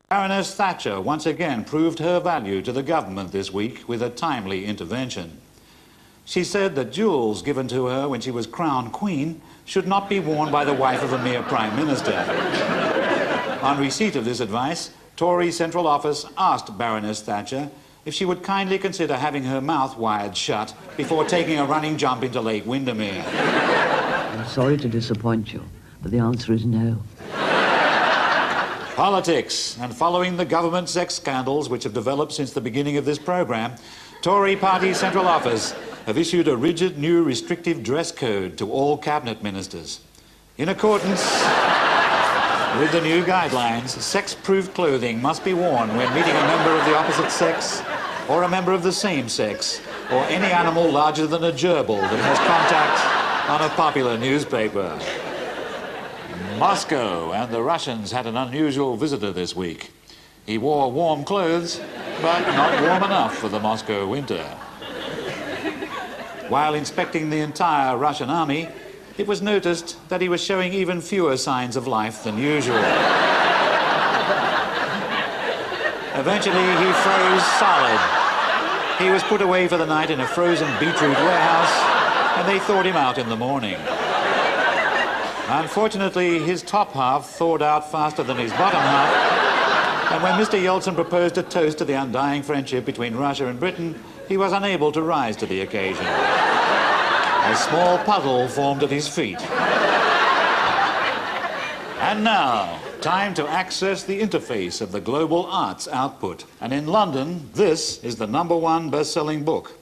Baroness Thatcher once again proved her value to the government this week with a timely intervention. She said that jewels given to her when she was crowned queen should not be worn by the wife of a mere prime minister. On receipt of this advice, Tory Central Office asked Baroness Thatcher if she would kindly consider having her mouth wired shut before taking a running jump into Lake Windermere. I'm sorry to disappoint you, but the answer is no. Politics, and following the government sex scandals which have developed since the beginning of this program, Tory Party Central Office have issued a rigid new restrictive dress code to all cabinet ministers. In accordance with the new guidelines, sex-proof clothing must be worn when meeting a member of the opposite sex or a member of the same sex or any animal larger than a gerbil that has contact on a popular newspaper. Moscow and the Russians had an unusual visitor this week. He wore warm clothes, but not warm enough for the Moscow winter. While inspecting the entire Russian army, it was noticed that he was showing even fewer signs of life than usual. Eventually, he froze solid. He was put away for the night in a frozen beetroot warehouse, and they thawed him out in the morning. Unfortunately, his top half thawed out faster than his bottom half, and when Mr. Yeltsin proposed a toast to the undying friendship between Russia and Britain, he was unable to rise to the occasion. A small puddle formed at his feet. And now, time to access the interface of the global arts output. And in London, this is the #1 best-selling book.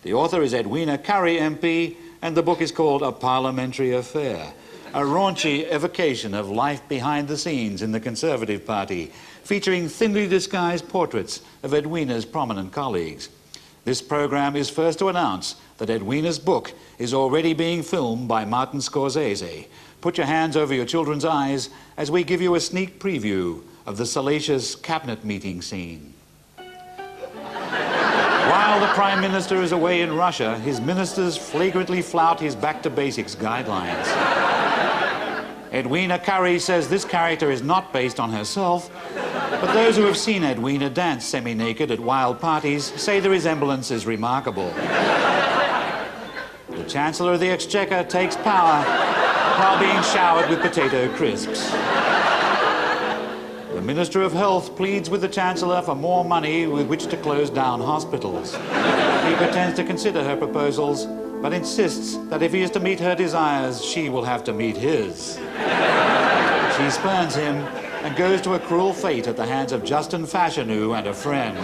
The author is Edwina Currie MP, and the book is called A Parliamentary Affair, a raunchy evocation of life behind the scenes in the Conservative Party, featuring thinly disguised portraits of Edwina's prominent colleagues. This program is first to announce that Edwina's book is already being filmed by Martin Scorsese. Put your hands over your children's eyes as we give you a sneak preview of the salacious cabinet meeting scene. While the Prime Minister is away in Russia, his ministers flagrantly flout his back-to-basics guidelines. Edwina Currie says this character is not based on herself, but those who have seen Edwina dance semi-naked at wild parties say the resemblance is remarkable. The Chancellor of the Exchequer takes power while being showered with potato crisps. The Minister of Health pleads with the Chancellor for more money with which to close down hospitals. He pretends to consider her proposals, but insists that if he is to meet her desires, she will have to meet his. She spurns him and goes to a cruel fate at the hands of Justin Fashanu and a friend.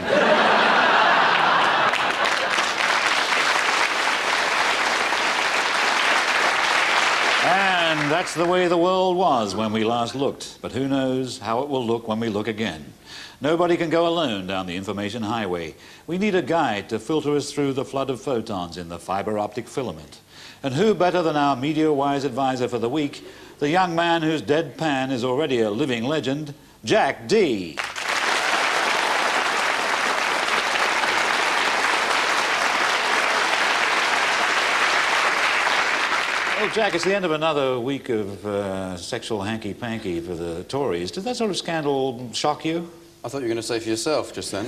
And that's the way the world was when we last looked. But who knows how it will look when we look again. Nobody can go alone down the information highway. We need a guide to filter us through the flood of photons in the fiber optic filament. And who better than our media-wise advisor for the week, the young man whose deadpan is already a living legend, Jack D. Well, Jack, it's the end of another week of sexual hanky-panky for the Tories. Did that sort of scandal shock you? I thought you were going to say for yourself just then.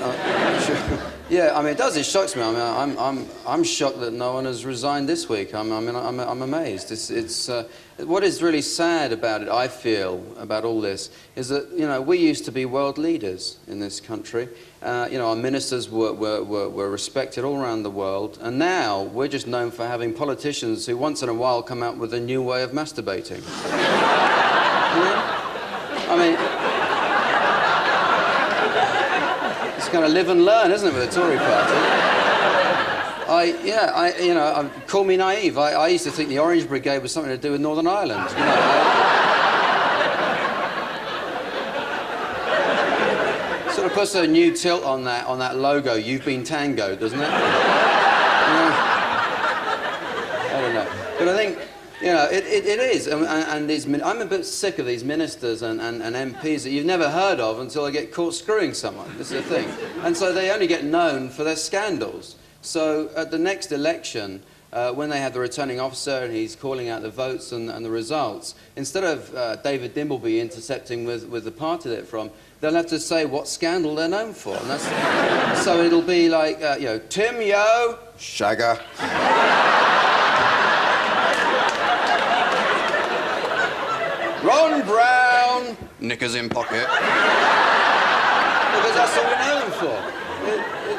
Yeah, I mean, it does. It shocks me. I mean, I'm shocked that no one has resigned this week. I'm amazed. What is really sad about it, I feel, about all this, is that, you know, we used to be world leaders in this country. You know, our ministers were respected all around the world, and now we're just known for having politicians who once in a while come out with a new way of masturbating. You know? I mean, it's kind of live and learn, isn't it, with the Tory party? You know, call me naive. I used to think the Orange Brigade was something to do with Northern Ireland. You know, sort of puts a new tilt on that logo. You've been tangoed, doesn't it? You know, I don't know, but I think, you know, it is, and these, I'm a bit sick of these ministers and MPs that you've never heard of until they get caught screwing someone. This is the thing. And so they only get known for their scandals. So at the next election, when they have the returning officer and he's calling out the votes and the results, instead of David Dimbleby intercepting with the party they're from, they'll have to say what scandal they're known for. And that's, so it'll be like, you know, Tim Yo, shagger. Ron Brown, knickers in pocket. Because that's all we know them for.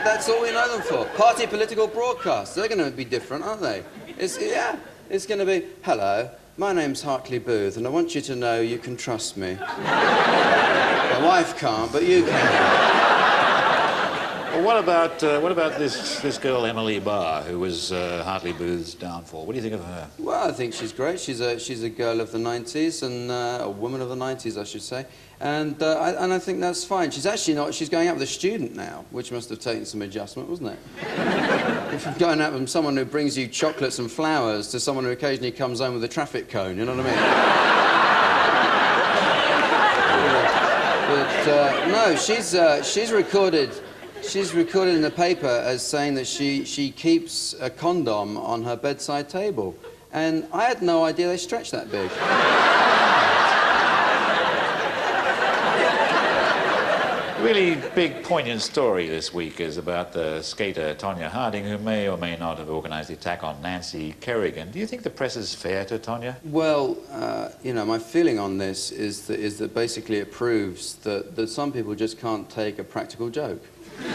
That's all we know them for. Party political broadcasts. They're going to be different, aren't they? It's going to be, hello, my name's Hartley Booth, and I want you to know you can trust me. My wife can't, but you can. Well, what about this girl Emily Barr, who was Hartley Booth's downfall? What do you think of her? Well, I think she's great. She's a girl of the 90s, and a woman of the 90s, I should say. And I think that's fine. She's actually not. She's going out with a student now, which must have taken some adjustment, wasn't it? From going out with someone who brings you chocolates and flowers to someone who occasionally comes home with a traffic cone. You know what I mean? But no, she's recorded. She's recorded in the paper as saying that she keeps a condom on her bedside table. And I had no idea they stretched that big. A really big, poignant story this week is about the skater Tonya Harding, who may or may not have organised the attack on Nancy Kerrigan. Do you think the press is fair to Tonya? Well, you know, my feeling on this is that basically it proves that some people just can't take a practical joke. It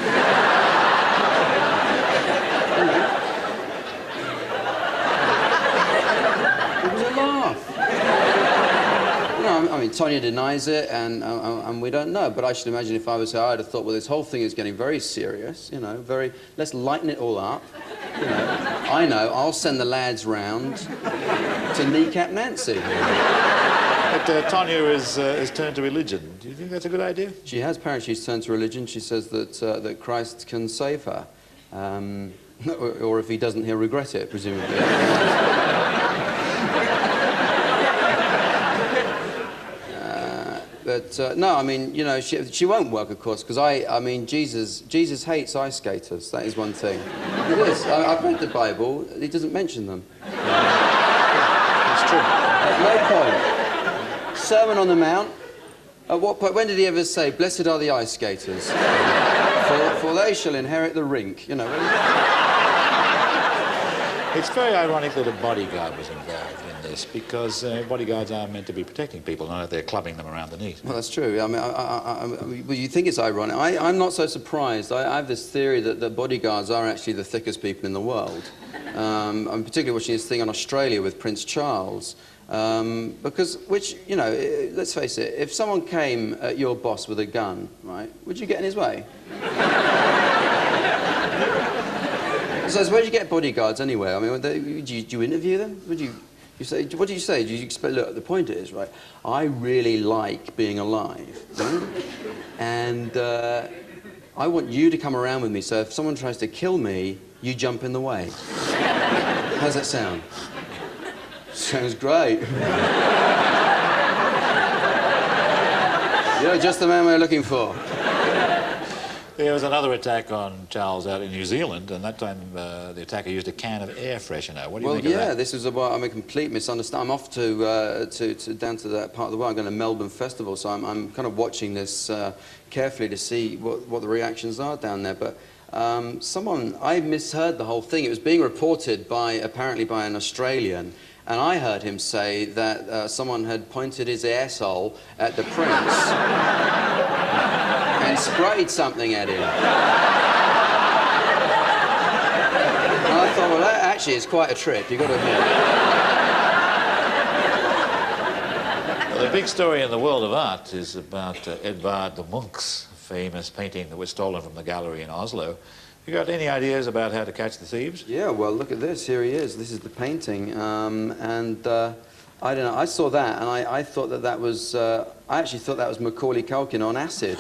was a laugh. You know, I mean, Tonya denies it, and we don't know. But I should imagine if I was her, I'd have thought, well, this whole thing is getting very serious. You know, let's lighten it all up. You know, I know. I'll send the lads round to kneecap Nancy. But Tonya has turned to religion. Do you think that's a good idea? She has. Apparently, she's turned to religion. She says that Christ can save her, or if he doesn't, he'll regret it, presumably. But no, I mean, you know, she won't work, of course, because I mean, Jesus hates ice skaters. That is one thing. It is. I've read the Bible. He doesn't mention them. It's true. At no point. Sermon on the Mount. At what point? When did he ever say, "Blessed are the ice skaters, for they shall inherit the rink"? You know. It's very ironic that a bodyguard was involved in this, because bodyguards are meant to be protecting people, not that they're clubbing them around the knees. Well, that's true. I mean, well, you think it's ironic. I'm not so surprised. I have this theory that bodyguards are actually the thickest people in the world. I'm particularly watching this thing on Australia with Prince Charles. Because, you know, let's face it, if someone came at your boss with a gun, right, would you get in his way? So where do you get bodyguards anyway? I mean, do you interview them? Would you say, what do you say? Do you expect, look, the point is, right, I really like being alive, right? And I want you to come around with me, so if someone tries to kill me, you jump in the way. How's that sound? Sounds great. You're just the man we're looking for. There was another attack on Charles out in New Zealand, and that time the attacker used a can of air freshener. What do you think of that? Well, yeah, this was a complete misunderstanding. I'm off down to that part of the world. I'm going to Melbourne Festival, so I'm kind of watching this carefully to see what the reactions are down there. But I misheard the whole thing. It was being reported apparently by an Australian, and I heard him say that someone had pointed his arsehole at the Prince and sprayed something at him. And I thought, well, that actually is quite a trip, you've got to admit. Well, the big story in the world of art is about Edvard Munch's famous painting that was stolen from the gallery in Oslo. You got any ideas about how to catch the thieves? Yeah, well, look at this. Here he is. This is the painting. I don't know. I saw that, and I thought that was... I actually thought that was Macaulay Culkin on acid.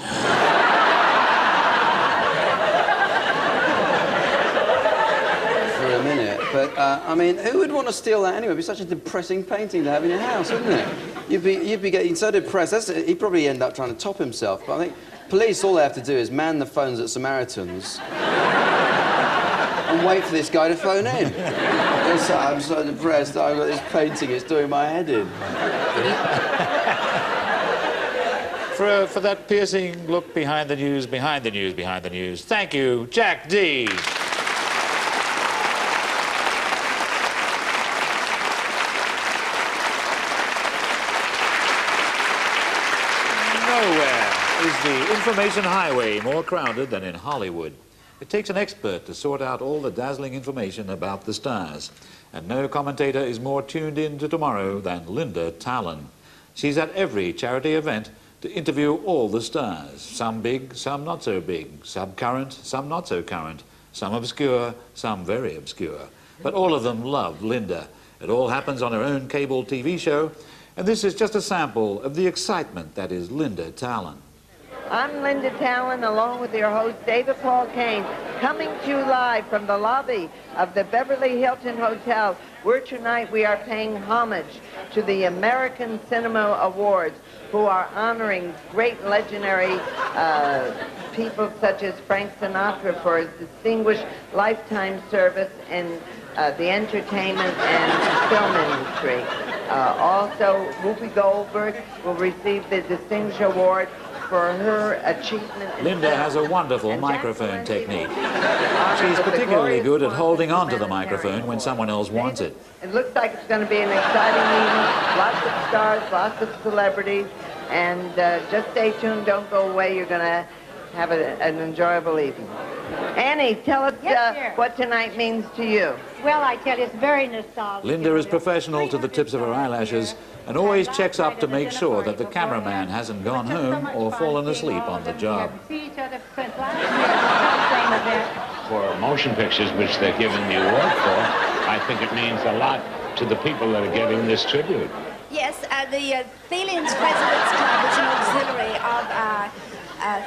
For a minute. But, I mean, who would want to steal that anyway? It'd be such a depressing painting to have in your house, wouldn't it? You'd be getting so depressed. He'd probably end up trying to top himself. But I think police, all they have to do is man the phones at Samaritans and wait for this guy to phone in. I'm so depressed. I've got this painting. It's doing my head in. for that piercing look behind the news, behind the news, behind the news. Thank you, Jack D. Nowhere is the information highway more crowded than in Hollywood. It takes an expert to sort out all the dazzling information about the stars. And no commentator is more tuned in to tomorrow than Linda Tallen. She's at every charity event to interview all the stars. Some big, some not so big. Some current, some not so current. Some obscure, some very obscure. But all of them love Linda. It all happens on her own cable TV show. And this is just a sample of the excitement that is Linda Tallen. I'm Linda Tallen, along with your host, David Paul Kane, coming to you live from the lobby of the Beverly Hilton Hotel, where tonight we are paying homage to the American Cinema Awards, who are honoring great legendary people such as Frank Sinatra for his distinguished lifetime service in the entertainment and film industry. Also, Whoopi Goldberg will receive the Distinguished Award for her achievement. Linda has a wonderful microphone technique. She's particularly good at holding on to the microphone when someone else wants it. It looks like it's going to be an exciting evening. Lots of stars, lots of celebrities, and just stay tuned. Don't go away. You're going to have an enjoyable evening. Annie, tell us what tonight means to you. Well, I tell you, it's very nostalgic. Linda is professional to the tips of her eyelashes and always checks up to make sure that the cameraman hasn't gone home or fallen asleep on the job. For motion pictures, which they're giving the award for, I think it means a lot to the people that are getting this tribute. Yes, the Thalians President's Club is an auxiliary of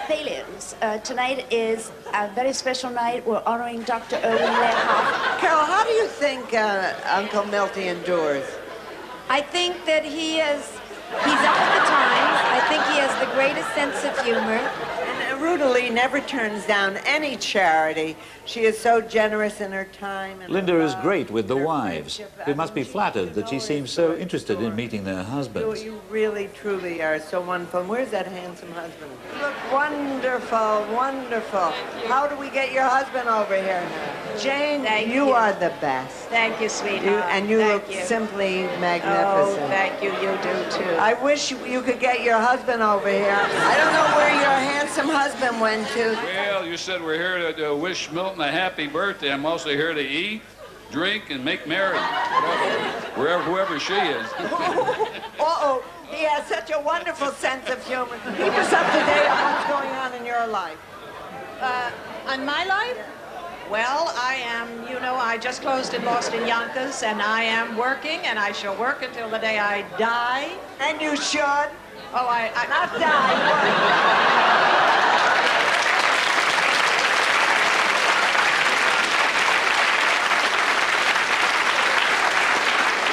Thalians. Tonight is a very special night. We're honoring Dr. Owen Lehoff. Carol, how do you think Uncle Milty endures? I think that he's up with the times. I think he has the greatest sense of humor. And Ruta Lee never turns down any charity. She is so generous in her time. And Linda is great with the wives, who must be flattered that she seems so interested in meeting their husbands. You really, truly are so wonderful. And where's that handsome husband? You look wonderful, wonderful. How do we get your husband over here now? Jane, you are the best. Thank you, sweetheart. And you look simply magnificent. Oh, thank you. You do, too. I wish you could get your husband over here. I don't know where your handsome husband went to. Well, you said we're here to wish Milton a happy birthday. I'm also here to eat, drink, and make merry. Whoever she is. Uh-oh. He has such a wonderful sense of humor. Keep us up to date on what's going on in your life. On my life? Well, I am, you know, I just closed and lost in Yonkers, and I am working, and I shall work until the day I die. And you should. Oh, I Not die.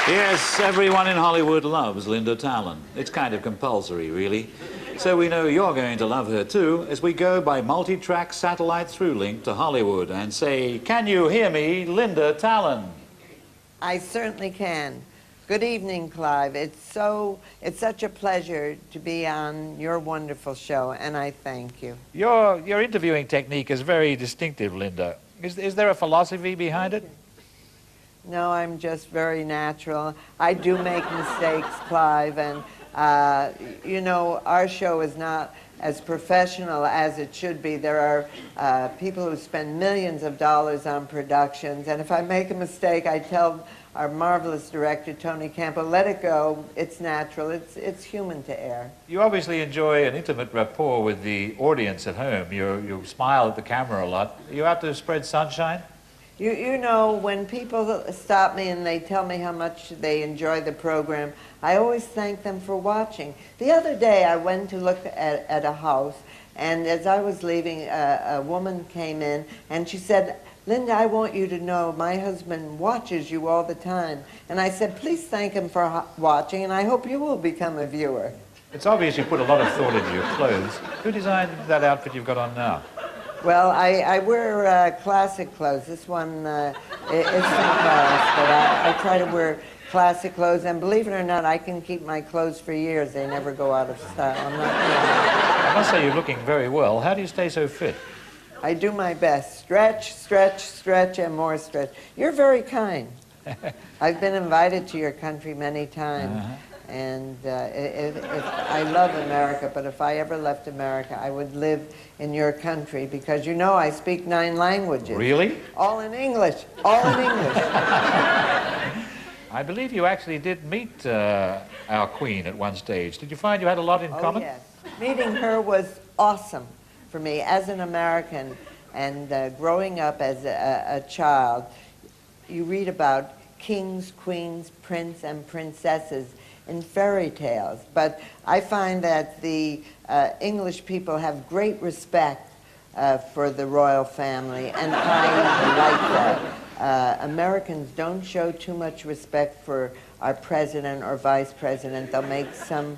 Yes, everyone in Hollywood loves Linda Tallen. It's kind of compulsory, really. So we know you're going to love her too as we go by multi-track satellite through-link to Hollywood and say, "Can you hear me, Linda Tallen?" I certainly can. Good evening, Clive. It's such a pleasure to be on your wonderful show, and I thank you. Your interviewing technique is very distinctive, Linda. Is there a philosophy behind it? No, I'm just very natural. I do make mistakes, Clive, and you know, our show is not as professional as it should be. There are people who spend millions of dollars on productions, and if I make a mistake, I tell our marvelous director, Tony Campo, let it go. It's natural. It's human to err. You obviously enjoy an intimate rapport with the audience at home. You smile at the camera a lot. Are you out to spread sunshine? You know, when people stop me and they tell me how much they enjoy the program, I always thank them for watching. The other day I went to look at a house, and as I was leaving, a woman came in and she said, "Linda, I want you to know my husband watches you all the time." And I said, "Please thank him for watching, and I hope you will become a viewer." It's obvious you put a lot of thought into your clothes. Who designed that outfit you've got on now? Well, I wear classic clothes. This one is from Paris, but I try to wear classic clothes, and believe it or not, I can keep my clothes for years. They never go out of style. I'm not kidding. I must say you're looking very well. How do you stay so fit? I do my best. Stretch, stretch, stretch, and more stretch. You're very kind. I've been invited to your country many times, and I love America, but if I ever left America, I would live in your country, because you know I speak 9 languages. Really? All in English. All in English. I believe you actually did meet our Queen at one stage. Did you find you had a lot in common? Yes. Meeting her was awesome for me as an American, and growing up as a child. You read about kings, queens, prince, and princesses in fairy tales, but I find that the English people have great respect for the royal family, and I like that. Americans don't show too much respect for our president or vice president. They'll make some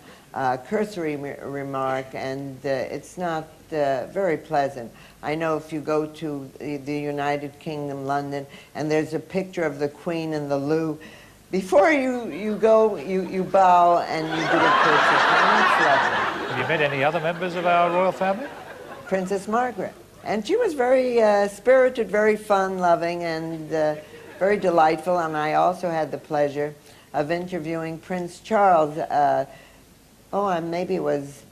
cursory remark, and it's not very pleasant. I know if you go to the United Kingdom, London, and there's a picture of the Queen in the loo, before you go, you bow and you do a curtsy. Have you met any other members of our royal family? Princess Margaret. And she was very spirited, very fun-loving, and very delightful. And I also had the pleasure of interviewing Prince Charles, maybe it was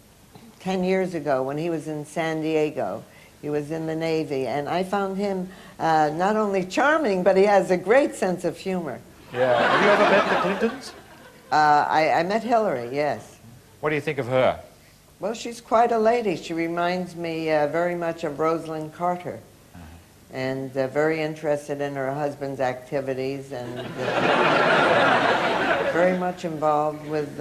10 years ago when he was in San Diego. He was in the Navy, and I found him not only charming, but he has a great sense of humor. Yeah. Have you ever met the Clintons? I met Hillary, yes. What do you think of her? Well, she's quite a lady. She reminds me very much of Rosalind Carter, and very interested in her husband's activities, and very much involved with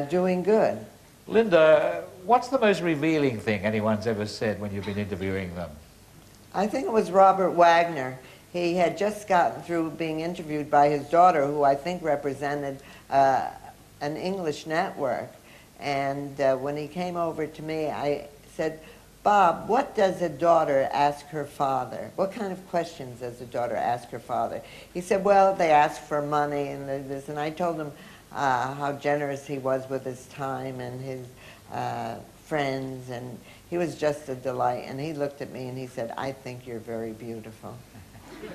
doing good. Linda, what's the most revealing thing anyone's ever said when you've been interviewing them? I think it was Robert Wagner. He had just gotten through being interviewed by his daughter, who I think represented an English network. And when he came over to me, I said, Bob, what does a daughter ask her father? What kind of questions does a daughter ask her father? He said, well, they ask for money and this. And I told him how generous he was with his time and his friends. And he was just a delight. And he looked at me and he said, I think you're very beautiful.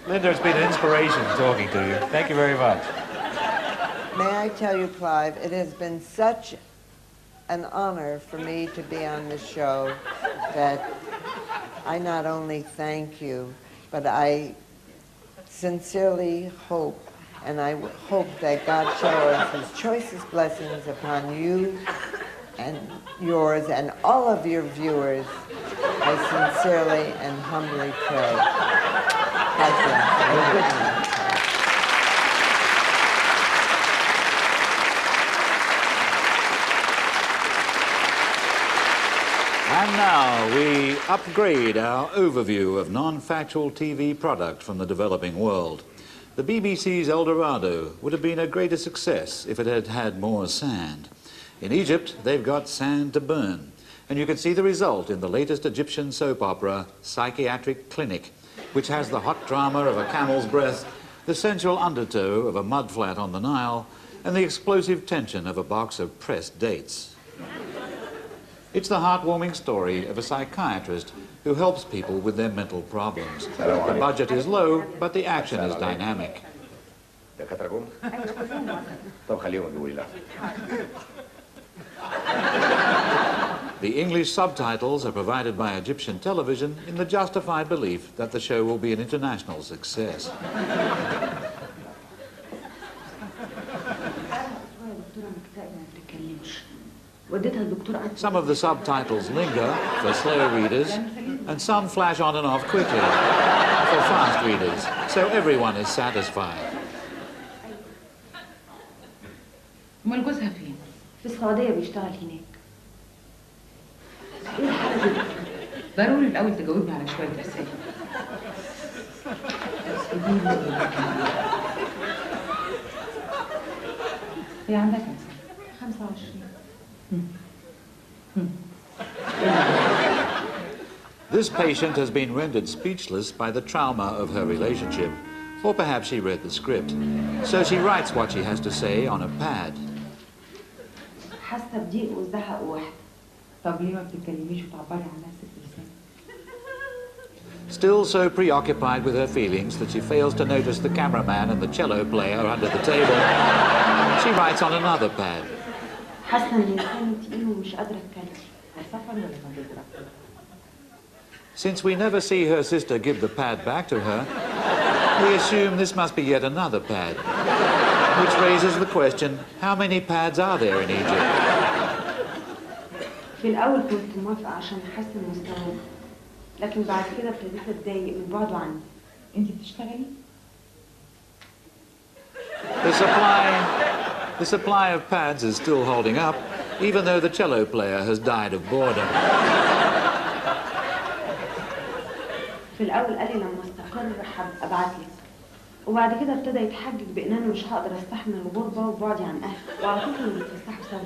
Linda, it's been an inspiration talking to you. Thank you very much. May I tell you, Clive, it has been such an honor for me to be on this show that I not only thank you, but I sincerely hope, and I hope that God showers his choicest blessings upon you and yours and all of your viewers. I sincerely and humbly pray. God bless you. Good night. And now we upgrade our overview of non-factual TV product from the developing world. The BBC's El Dorado would have been a greater success if it had had more sand. In Egypt, they've got sand to burn. And you can see the result in the latest Egyptian soap opera, Psychiatric Clinic, which has the hot drama of a camel's breath, the sensual undertow of a mudflat on the Nile, and the explosive tension of a box of pressed dates. It's the heartwarming story of a psychiatrist who helps people with their mental problems. The budget is low, but the action is dynamic. The English subtitles are provided by Egyptian television in the justified belief that the show will be an international success. Some of the subtitles linger for slow readers, and some flash on and off quickly for fast readers, so everyone is satisfied. امال جوزها فين؟ في السعودية بيشتغل هناك. ايه الحاجة دي؟ ضروري الأول تجاوبني على شوية أسئلة. هي عندها كام سنة؟ 25. This patient has been rendered speechless by the trauma of her relationship. Or perhaps she read the script. So she writes what she has to say on a pad. حاسة بضيق وزهق ووحدة. طب ليه ما بتتكلميش وتعبري عن نفسك بلسانك؟ Still so preoccupied with her feelings that she fails to notice the cameraman and the cello player under the table, she writes on another pad. حاسة إن لساني تقيل ومش قادرة أتكلم. هسافر ولا هتضرب؟ Since we never see her sister give the pad back to her, we assume this must be yet another pad, which raises the question, how many pads are there in Egypt? في الأول كنت موافقة عشان أحسن مستواي، لكن بعد كده ابتديت أتضايق من بعده عني. أنتِ بتشتغلي؟ The supply of pads is still holding up, even though the cello player has died of boredom. في الأول قال لي لما استقر أبعتلك، وبعد كده ابتدى يتحجج بإن أنا مش هقدر أستحمل الغربة وبعدي عن أهلي، وعلى طول كنا بنتفسحوا سوا.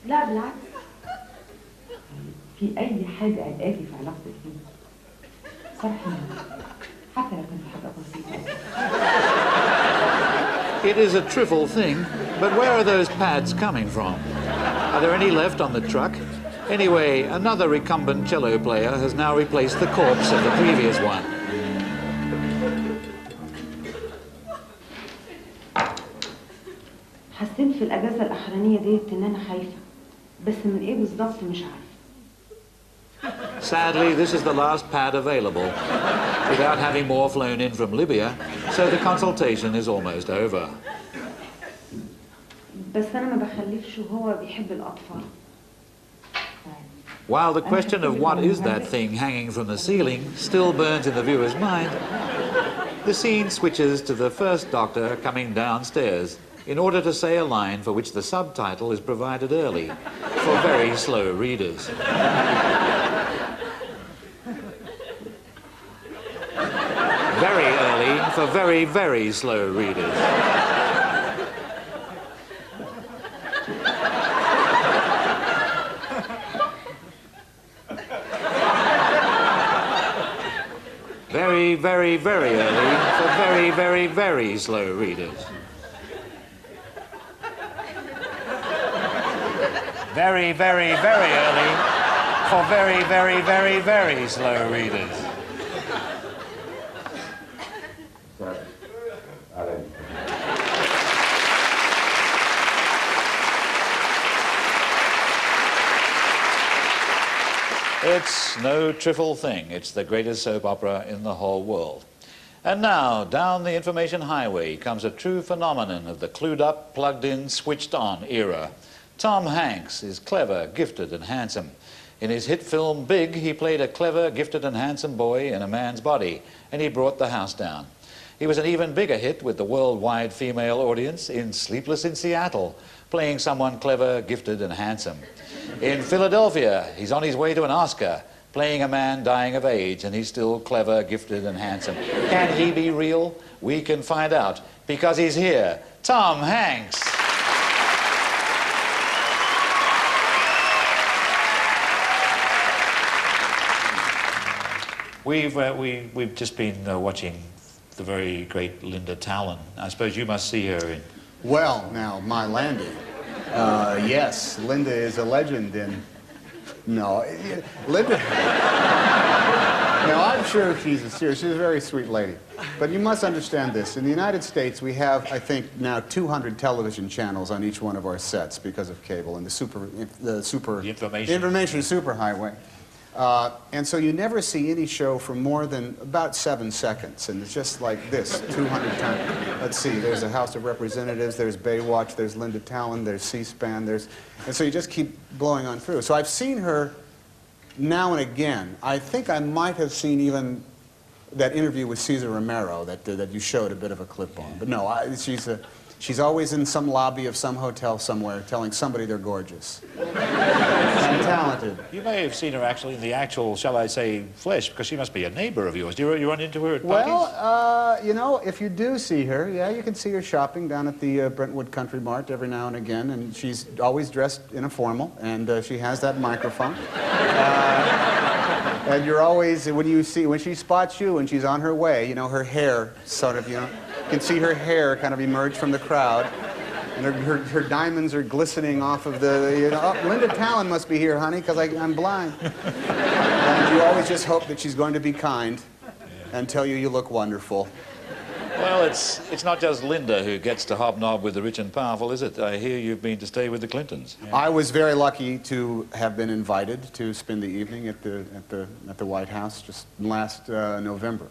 لا بالعكس. في أي حاجة قلقاكي في علاقتك بيه؟ صراحة حتى لو كانت حاجة بسيطة. It is a trivial thing, but where are those pads coming from? Are there any left on the truck? Anyway, another recumbent cello player has now replaced the corpse of the previous one. حسيت في الأجازة الأخرانية ديت إن أنا خايفة، بس من إيه بالظبط مش عارفة. Sadly, this is the last pad available, without having more flown in from Libya, so the consultation is almost over. بس أنا ما بخلفش وهو بيحب الأطفال. While the question of what is that thing hanging from the ceiling still burns in the viewer's mind, the scene switches to the first doctor coming downstairs in order to say a line for which the subtitle is provided early for very slow readers. Very early for very, very slow readers. Very, very, very early for very, very, very slow readers. Very, very, very early for very, very, very, very slow readers. It's no trivial thing. It's the greatest soap opera in the whole world. And now, down the information highway comes a true phenomenon of the clued-up, plugged-in, switched-on era. Tom Hanks is clever, gifted, and handsome. In his hit film Big, he played a clever, gifted, and handsome boy in a man's body, and he brought the house down. He was an even bigger hit with the worldwide female audience in Sleepless in Seattle, playing someone clever, gifted, and handsome. In Philadelphia, he's on his way to an Oscar, playing a man dying of AIDS, and he's still clever, gifted, and handsome. Can he be real? We can find out, because he's here. Tom Hanks. We've just been watching the very great Linda Tallen. I suppose you must see her in... Well, now, my Landy. Yes, Linda is a legend in... No, Linda... Now, I'm sure she's a very sweet lady. But you must understand this. In the United States, we have, I think, now 200 television channels on each one of our sets because of cable and the information superhighway. And so you never see any show for more than about 7 seconds, and it's just like this, 200 times. Let's see, there's the House of Representatives, there's Baywatch, there's Linda Tallen, there's C-SPAN, and so you just keep blowing on through. So I've seen her now and again. I think I might have seen even that interview with Cesar Romero that you showed a bit of a clip on. But no, she's always in some lobby of some hotel somewhere telling somebody they're gorgeous. And talented. You may have seen her actually in the actual, shall I say, flesh, because she must be a neighbor of yours. Do you run into her at parties? Well, you know, if you do see her, yeah, you can see her shopping down at the Brentwood Country Mart every now and again, and she's always dressed in a formal, and she has that microphone. And you're always, when she spots you and she's on her way, you know, her hair sort of, you know, you can see her hair kind of emerge from the crowd. And her diamonds are glistening off of the, you know, oh, Linda Tallen must be here, honey, because I'm blind. And you always just hope that she's going to be kind and tell you look wonderful. Well, it's not just Linda who gets to hobnob with the rich and powerful, is it? I hear you've been to stay with the Clintons. Yeah. I was very lucky to have been invited to spend the evening at the White House just last November.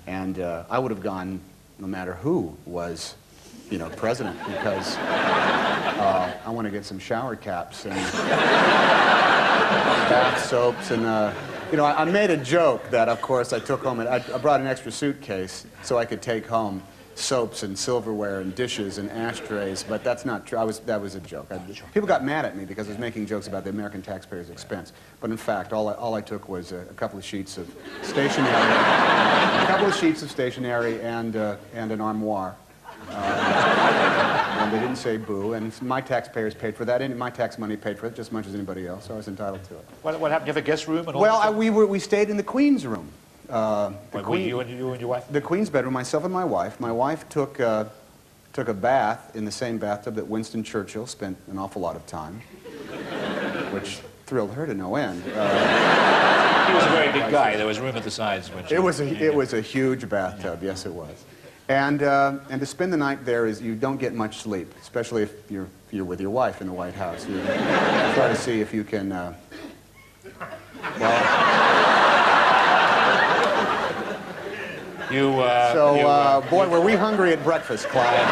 And I would have gone no matter who was, you know, president, because I want to get some shower caps and bath soaps and, you know, I made a joke that, of course, I took home, and I brought an extra suitcase so I could take home soaps and silverware and dishes and ashtrays, but that's not true. That was a joke. People got mad at me because I was making jokes about the American taxpayer's expense. But in fact, all I took was a couple of sheets of stationery, and an armoire. And they didn't say boo, and my taxpayers paid for that, and my tax money paid for it just as much as anybody else, so I was entitled to it. What happened? You have a guest room and all? Well, we stayed in the Queen's room. You and your wife? The Queen's bedroom, myself and my wife. My wife took a bath in the same bathtub that Winston Churchill spent an awful lot of time, which thrilled her to no end. He was a very big guy. There was room at the sides. It was a huge bathtub, yes it was. And to spend the night there you don't get much sleep, especially if you're with your wife in the White House. You try to see if you can, boy, were we hungry at breakfast, Clive.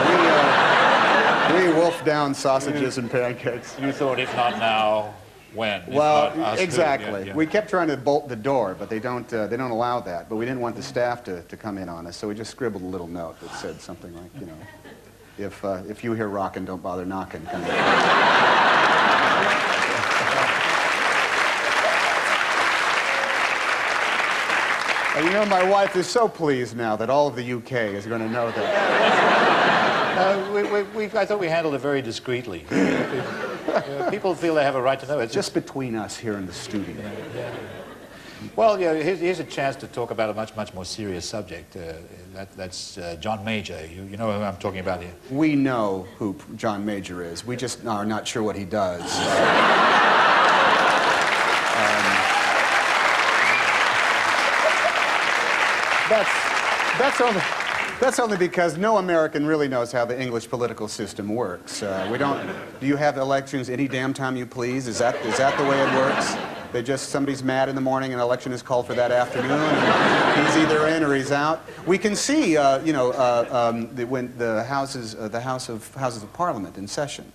We wolfed down sausages and pancakes. You thought, if not now, when? Well, exactly. We kept trying to bolt the door, but they don't allow that. But we didn't want the staff to come in on us, so we just scribbled a little note that said something like, you know, if you hear rockin', don't bother knocking. Kind of. And you know, my wife is so pleased now that all of the UK is going to know that. I thought we handled it very discreetly. People feel they have a right to know. It's just between us here in the studio. Yeah. Well, yeah, here's a chance to talk about a much more serious subject. That's John Major. You know who I'm talking about here. We know who John Major is. We just are not sure what he does. That's only because no American really knows how the English political system works. Do you have elections any damn time you please? Is that the way it works? Somebody's mad in the morning, an election is called for that afternoon, and he's either in or he's out. We can see, when the Houses of Parliament in session.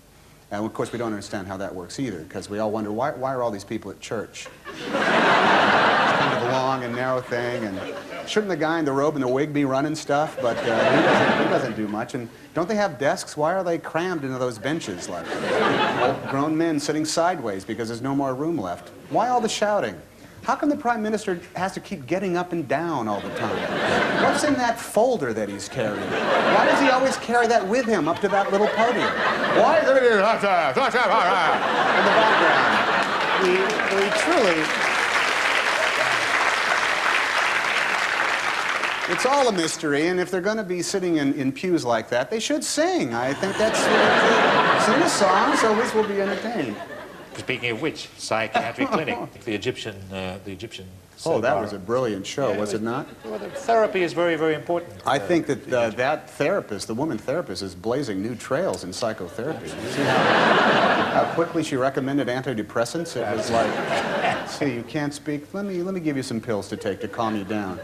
And of course, we don't understand how that works either, because we all wonder, why are all these people at church? It's kind of a long and narrow thing, and shouldn't the guy in the robe and the wig be running stuff? But he doesn't do much. And don't they have desks? Why are they crammed into those benches like old grown men sitting sideways because there's no more room left? Why all the shouting? How come the Prime Minister has to keep getting up and down all the time? What's in that folder that he's carrying? Why does he always carry that with him up to that little podium? Why is there in the background? We truly... It's all a mystery, and if they're going to be sitting in pews like that, they should sing. I think that's... sing a song, so at least we'll be entertained. Speaking of which, psychiatric clinic, the Egyptian. Oh, that was a brilliant show, was it not? Well, the therapy is very, very important. I think that that therapist, the woman therapist, is blazing new trails in psychotherapy. You see how quickly she recommended antidepressants? It was like, see, you can't speak. Let me give you some pills to take to calm you down.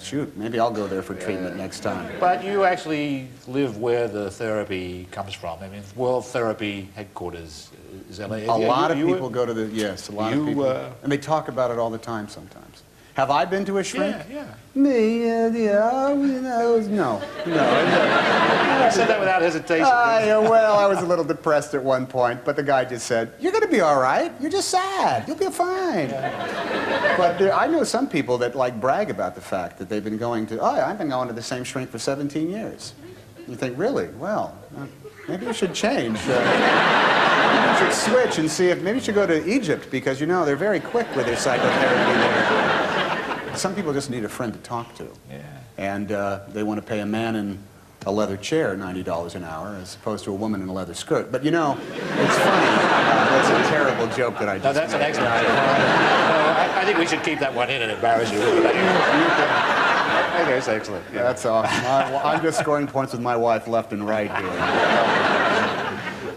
Shoot, maybe I'll go there for treatment next time. But you actually live where the therapy comes from. I mean, World Therapy Headquarters is LA. A lot of people go to the, yes, a lot of people. And they talk about it all the time sometimes. Have I been to a shrink? Yeah. Me, no. I said that without hesitation. Well, I was a little depressed at one point, but the guy just said, "You're going to be all right. You're just sad. You'll be fine." But I know some people that brag about the fact that they've been going to, I've been going to the same shrink for 17 years. You think, really? Well, maybe you should change. you should switch and see if, maybe you should go to Egypt, because, you know, they're very quick with their psychotherapy there. Some people just need a friend to talk to. Yeah. And they want to pay a man in a leather chair $90 an hour as opposed to a woman in a leather skirt. But, you know, it's funny. That's a terrible joke that I just No, that's an made. excellent joke. I think we should keep that one in and embarrass you. I think it's excellent. Yeah. That's awesome. I'm just scoring points with my wife left and right here.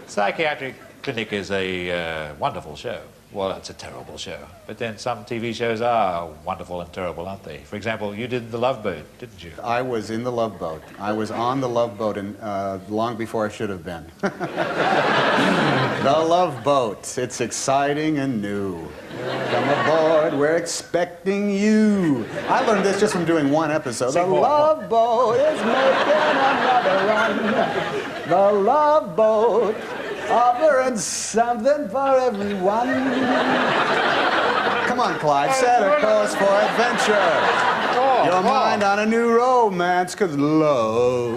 Psychiatric Clinic is a wonderful show. Well, it's a terrible show. But then some TV shows are wonderful and terrible, aren't they? For example, you did The Love Boat, didn't you? I was in the Love Boat. I was on the Love Boat and, long before I should have been. The Love Boat. It's exciting and new. Come aboard, we're expecting you. I learned this just from doing one episode. The Love Boat is making another run. The Love Boat, offering something for everyone. Come on, Clive, set a course for adventure. Your mind on a new romance, 'cause love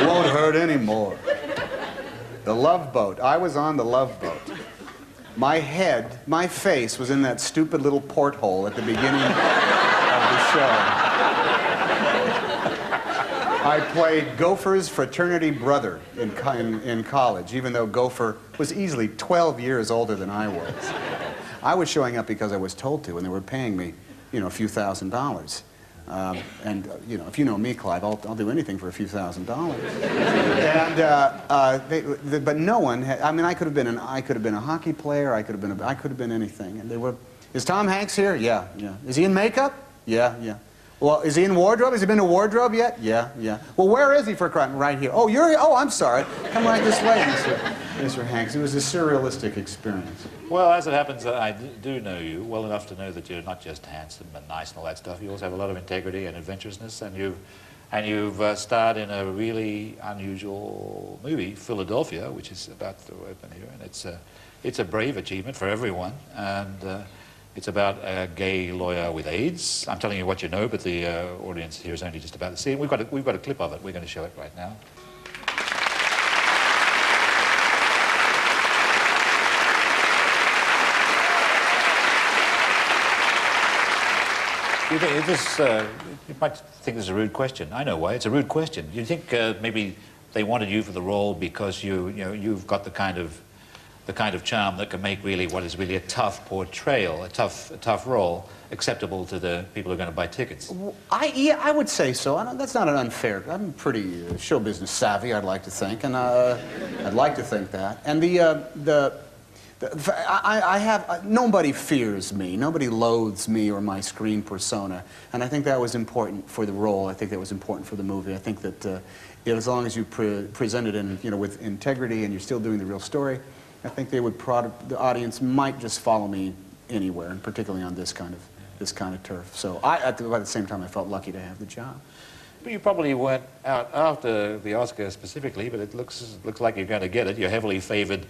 won't hurt anymore. The Love Boat. I was on the Love Boat. My head, my face was in that stupid little porthole at the beginning of the show. I played Gopher's fraternity brother in college, even though Gopher was easily 12 years older than I was. I was showing up because I was told to, and they were paying me, you know, a few $1,000s. And, you know, if you know me, Clive, I'll do anything for a few $1,000s. And, but no one had, I mean, I could have been a hockey player, I could have been anything. And they were, is Tom Hanks here? Yeah, yeah. Is he in makeup? Yeah, yeah. Well, is he in wardrobe? Has he been to wardrobe yet? Yeah, yeah. Well, where is he for crying? Right here. Oh, you're here? Oh, I'm sorry. Come right this way, Mr. Hanks. It was a surrealistic experience. Well, as it happens, I do know you well enough to know that you're not just handsome and nice and all that stuff. You also have a lot of integrity and adventurousness, and you've starred in a really unusual movie, Philadelphia, which is about to open here, and it's a brave achievement for everyone, and it's about a gay lawyer with AIDS. I'm telling you what you know, but the audience here is only just about to see it. We've got a clip of it. We're going to show it right now. You might think this is a rude question. I know why. It's a rude question. You think maybe they wanted you for the role because you've got the kind of charm that can make really what is really a tough portrayal, a tough role, acceptable to the people who are going to buy tickets. Yeah, I would say so. That's not an unfair. I'm pretty show business savvy, I'd like to think, and I'd like to think that. And nobody fears me. Nobody loathes me or my screen persona, and I think that was important for the role. I think that was important for the movie. I think that as long as you present it in, with integrity and you're still doing the real story, I think the audience might just follow me anywhere, and particularly on this kind of turf. So at the same time, I felt lucky to have the job. But you probably weren't out after the Oscar specifically, but it looks like you're going to get it. You're heavily favored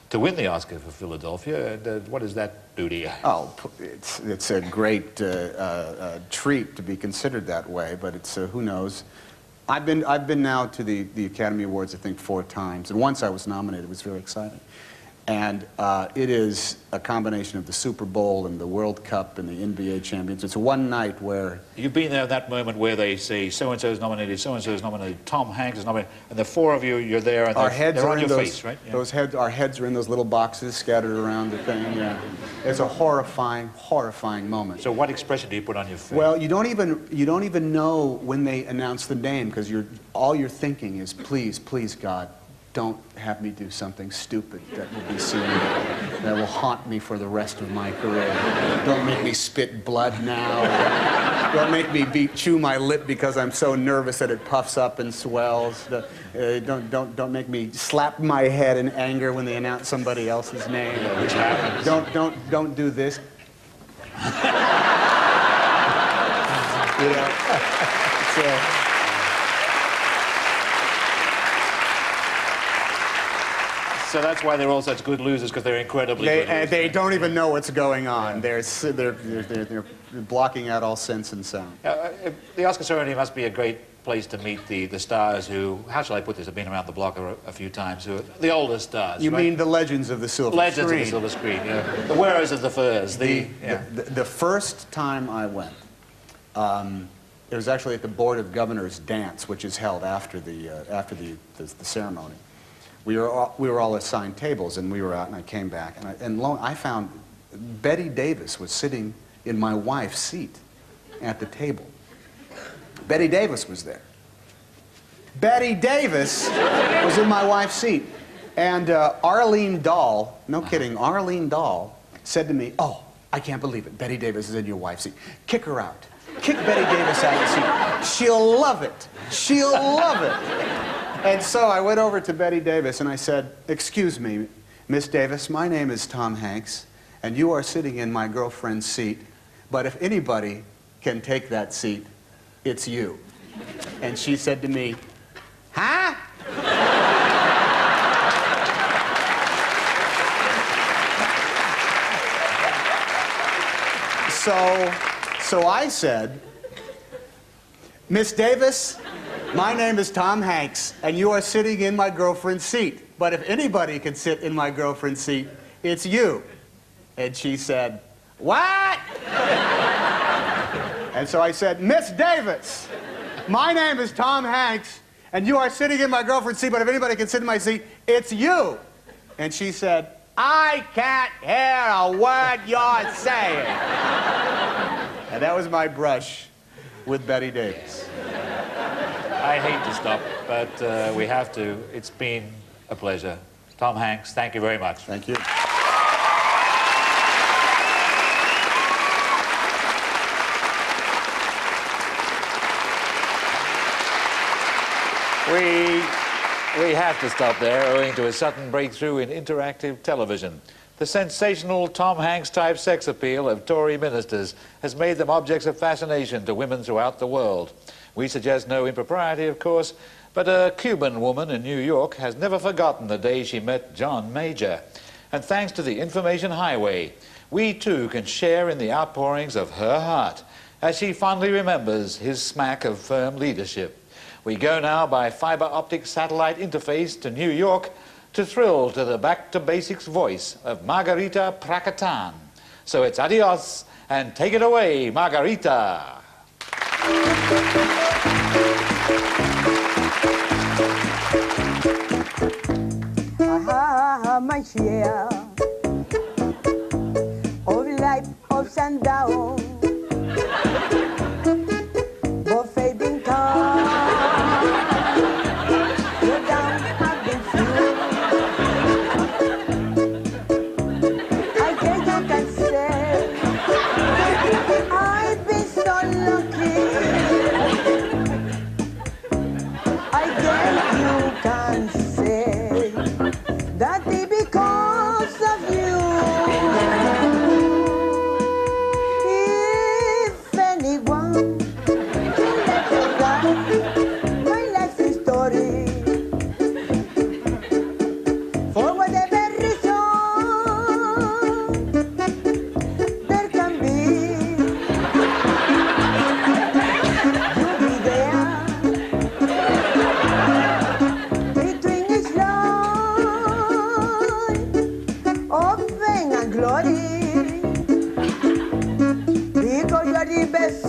to win the Oscar for Philadelphia. And what does that do to you? Oh, it's a great treat to be considered that way, but it's who knows. I've been now to the Academy Awards, I think, 4 times, and once I was nominated. It was very exciting. And it is a combination of the Super Bowl and the World Cup and the NBA champions. It's one night where... You've been there at that moment where they say, so-and-so is nominated, so-and-so is nominated, Tom Hanks is nominated, and the 4 of you, you're there, and they're on your face, right? Yeah. Our heads are in those little boxes scattered around the thing, yeah. It's a horrifying, horrifying moment. So what expression do you put on your face? Well, you don't even know when they announce the name, because all you're thinking is, please, please, God, don't have me do something stupid that will be seen, that will haunt me for the rest of my career. Don't make me spit blood now. Don't make me chew my lip because I'm so nervous that it puffs up and swells. Don't make me slap my head in anger when they announce somebody else's name. Which happens. Don't do this. So that's why they're all such good losers, because they're incredibly good losers. They don't even know what's going on. They're blocking out all sense and sound. The Oscar ceremony must be a great place to meet the stars who, how shall I put this, have been around the block a few times, who are the older stars. You right? mean the legends of the silver Legends screen. of the silver screen, yeah. The wearers of the furs. The first time I went, it was actually at the Board of Governors dance, which is held after the ceremony. We were all assigned tables, and we were out, and I came back, and I found Betty Davis was sitting in my wife's seat at the table. Betty Davis was there. Betty Davis was in my wife's seat. And Arlene Dahl, no kidding, Arlene Dahl said to me, "Oh, I can't believe it. Betty Davis is in your wife's seat. Kick her out. Kick Betty Davis out of the seat. She'll love it. She'll love it." And so I went over to Betty Davis and I said, "Excuse me, Miss Davis, my name is Tom Hanks, and you are sitting in my girlfriend's seat, but if anybody can take that seat, it's you." And she said to me, "Huh?" So I said, "Miss Davis, my name is Tom Hanks, and you are sitting in my girlfriend's seat. But if anybody can sit in my girlfriend's seat, it's you." And she said, "What?" And so I said, "Miss Davis, my name is Tom Hanks, and you are sitting in my girlfriend's seat, but if anybody can sit in my seat, it's you." And she said, "I can't hear a word you're saying." And that was my brush with Betty Davis. I hate to stop, but we have to. It's been a pleasure. Tom Hanks, thank you very much. Thank you. We have to stop there owing to a sudden breakthrough in interactive television. The sensational Tom Hanks-type sex appeal of Tory ministers has made them objects of fascination to women throughout the world. We suggest no impropriety, of course, but a Cuban woman in New York has never forgotten the day she met John Major. And thanks to the information highway, we too can share in the outpourings of her heart as she fondly remembers his smack of firm leadership. We go now by fiber optic satellite interface to New York to thrill to the back-to-basics voice of Margarita Prakatan. So it's adios, and take it away, Margarita. My share of life, ups and downs, but fading time. Because you are the best